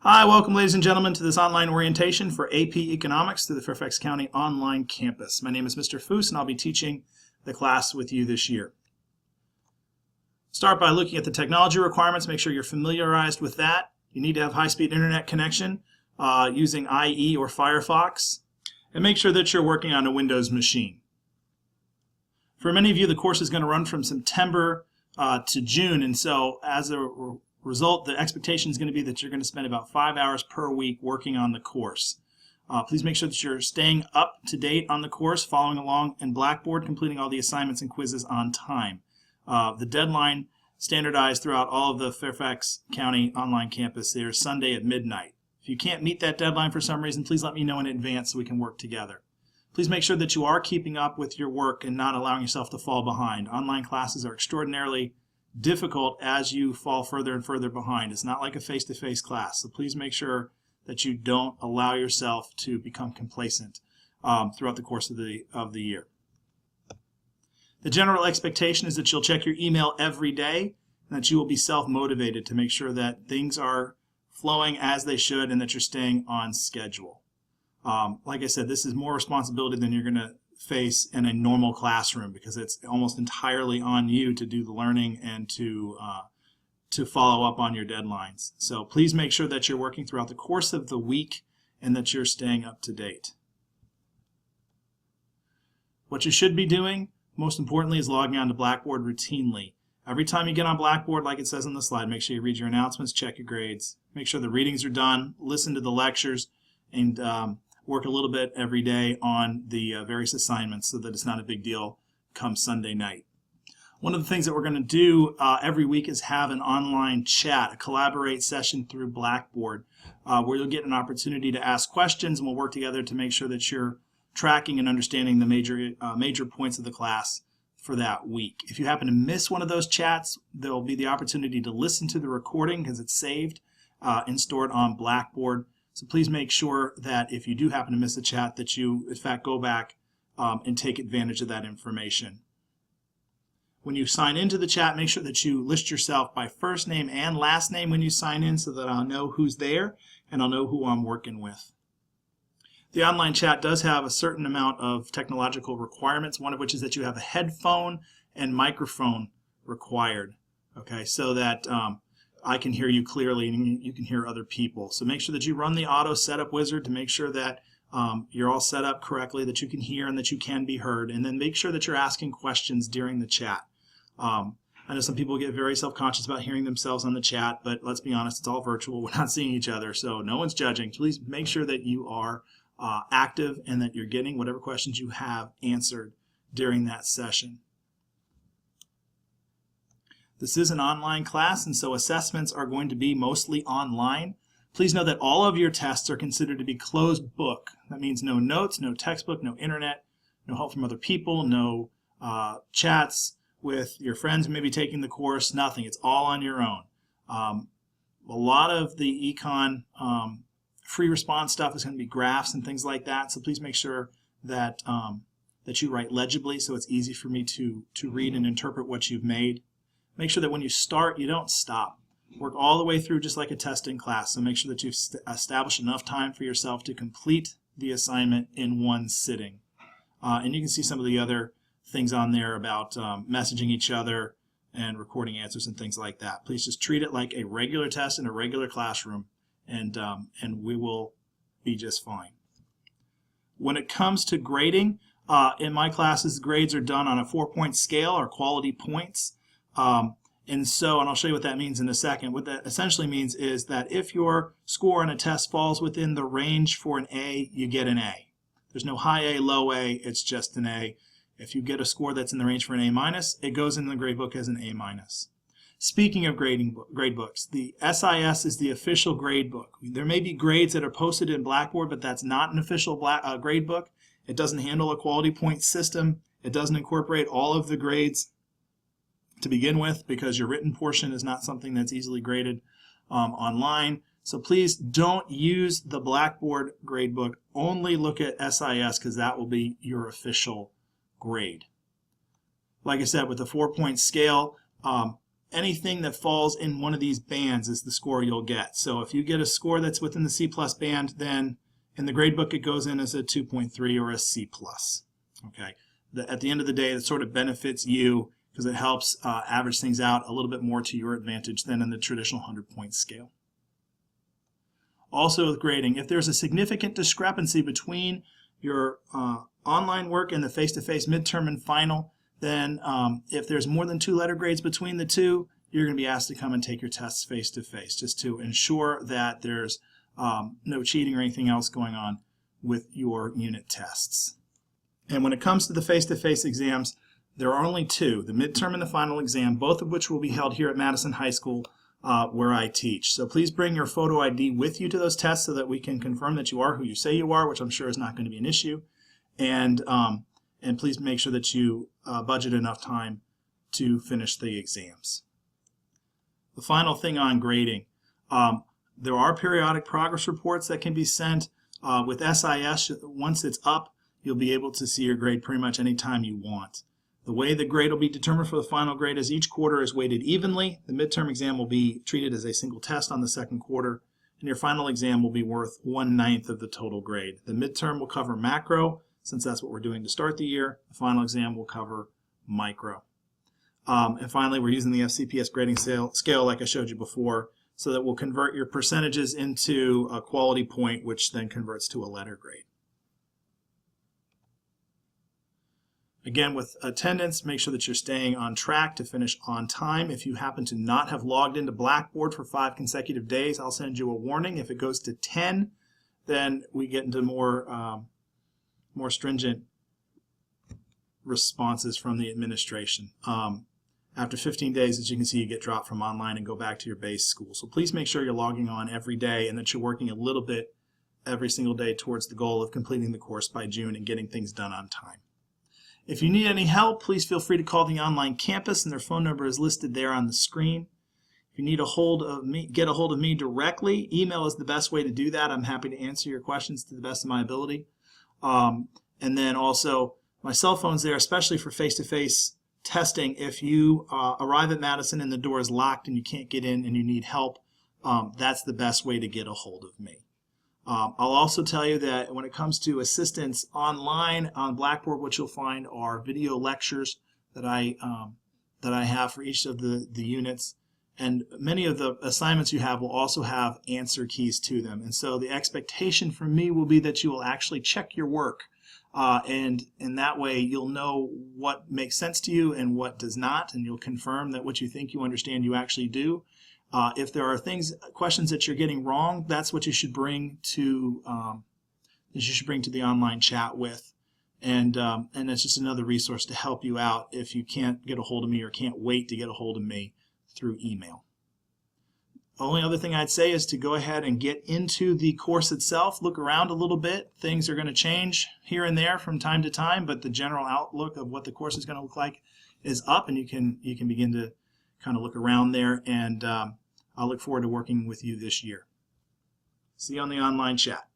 Hi, welcome ladies and gentlemen to this online orientation for AP Economics through the Fairfax County online campus. My name is Mr. Foose and I'll be teaching the class with you this year. Start by looking at the technology requirements. Make sure you're familiarized with that. You need to have high-speed internet connection using IE or Firefox, and make sure that you're working on a Windows machine. For many of you, the course is going to run from September to June, and so as a result, the expectation is going to be that you're going to spend about 5 hours per week working on the course. Please make sure that you're staying up to date on the course, following along in Blackboard, completing all the assignments and quizzes on time. The deadline standardized throughout all of the Fairfax County online campus there is Sunday at midnight. If you can't meet that deadline for some reason, please let me know in advance so we can work together. Please make sure that you are keeping up with your work and not allowing yourself to fall behind. Online classes are extraordinarily difficult as you fall further and further behind. It's not like a face-to-face class, so please make sure that you don't allow yourself to become complacent throughout the course of the year. The general expectation is that you'll check your email every day and that you will be self-motivated to make sure that things are flowing as they should and that you're staying on schedule. Like I said, this is more responsibility than you're going to face in a normal classroom because it's almost entirely on you to do the learning and to follow up on your deadlines. So please make sure that you're working throughout the course of the week and that you're staying up to date. What you should be doing, most importantly, is logging on to Blackboard routinely. Every time you get on Blackboard, like it says on the slide, make sure you read your announcements, check your grades, make sure the readings are done, listen to the lectures, and work a little bit every day on the various assignments so that it's not a big deal come Sunday night. One of the things that we're going to do every week is have an online chat, a collaborate session through Blackboard, where you'll get an opportunity to ask questions and we'll work together to make sure that you're tracking and understanding the major points of the class for that week. If you happen to miss one of those chats, there will be the opportunity to listen to the recording because it's saved and stored on Blackboard. So please make sure that if you do happen to miss a chat that you, in fact, go back and take advantage of that information. When you sign into the chat, make sure that you list yourself by first name and last name when you sign in so that I'll know who's there and I'll know who I'm working with. The online chat does have a certain amount of technological requirements, one of which is that you have a headphone and microphone required, okay, so that I can hear you clearly and you can hear other people. So make sure that you run the auto setup wizard to make sure that you're all set up correctly, that you can hear and that you can be heard, and then make sure that you're asking questions during the chat. I know some people get very self-conscious about hearing themselves on the chat, but let's be honest, it's all virtual. We're not seeing each other, so no one's judging. Please make sure that you are active and that you're getting whatever questions you have answered during that session. This is an online class, and so assessments are going to be mostly online. Please know that all of your tests are considered to be closed book. That means no notes, no textbook, no internet, no help from other people, no chats with your friends who may be taking the course, nothing. It's all on your own. A lot of the econ free response stuff is going to be graphs and things like that, so please make sure that, that you write legibly so it's easy for me to read and interpret what you've made. Make sure that when you start, you don't stop. Work all the way through just like a testing class. So make sure that you've established enough time for yourself to complete the assignment in one sitting. And you can see some of the other things on there about messaging each other and recording answers and things like that. Please just treat it like a regular test in a regular classroom, and we will be just fine. When it comes to grading, in my classes, grades are done on a 4-point scale or quality points. And I'll show you what that means in a second. What that essentially means is that if your score on a test falls within the range for an A, you get an A. There's no high A, low A, it's just an A. If you get a score that's in the range for an A-, it goes in the grade book as an A-. Speaking of grade books, the SIS is the official grade book. There may be grades that are posted in Blackboard, but that's not an official grade book. It doesn't handle a quality point system. It doesn't incorporate all of the grades to begin with because your written portion is not something that's easily graded online. So please don't use the Blackboard gradebook. Only look at SIS because that will be your official grade. Like I said, with the 4-point scale, anything that falls in one of these bands is the score you'll get. So if you get a score that's within the C+ band, then in the gradebook it goes in as a 2.3 or a C+. Okay. At the end of the day, it sort of benefits you because it helps average things out a little bit more to your advantage than in the traditional 100-point scale. Also with grading, if there's a significant discrepancy between your online work and the face-to-face midterm and final, then if there's more than 2 letter grades between the two, you're going to be asked to come and take your tests face-to-face just to ensure that there's no cheating or anything else going on with your unit tests. And when it comes to the face-to-face exams, there are only 2, the midterm and the final exam, both of which will be held here at Madison High School where I teach. So please bring your photo ID with you to those tests so that we can confirm that you are who you say you are, which I'm sure is not going to be an issue. And please make sure that you budget enough time to finish the exams. The final thing on grading, there are periodic progress reports that can be sent. With SIS, once it's up, you'll be able to see your grade pretty much anytime you want. The way the grade will be determined for the final grade is each quarter is weighted evenly. The midterm exam will be treated as a single test on the second quarter, and your final exam will be worth 1/9 of the total grade. The midterm will cover macro, since that's what we're doing to start the year. The final exam will cover micro. And finally, we're using the FCPS grading scale like I showed you before, so that we'll convert your percentages into a quality point, which then converts to a letter grade. Again, with attendance, make sure that you're staying on track to finish on time. If you happen to not have logged into Blackboard for 5 consecutive days, I'll send you a warning. If it goes to 10, then we get into more stringent responses from the administration. After 15 days, as you can see, you get dropped from online and go back to your base school. So please make sure you're logging on every day and that you're working a little bit every single day towards the goal of completing the course by June and getting things done on time. If you need any help, please feel free to call the online campus, and their phone number is listed there on the screen. If you need get a hold of me directly, email is the best way to do that. I'm happy to answer your questions to the best of my ability. And then also, my cell phone's there, especially for face-to-face testing. If you arrive at Madison and the door is locked and you can't get in and you need help, that's the best way to get a hold of me. I'll also tell you that when it comes to assistance online on Blackboard, what you'll find are video lectures that I have for each of the units, and many of the assignments you have will also have answer keys to them. And so the expectation from me will be that you will actually check your work, and in that way you'll know what makes sense to you and what does not, and you'll confirm that what you think you understand you actually do. If there are questions that you're getting wrong, that's what you should bring to the online chat with, and it's just another resource to help you out if you can't get a hold of me or can't wait to get a hold of me through email. The only other thing I'd say is to go ahead and get into the course itself. Look around a little bit. Things are going to change here and there from time to time, but the general outlook of what the course is going to look like is up, and you can begin to kind of look around there, and I'll look forward to working with you this year. See you on the online chat.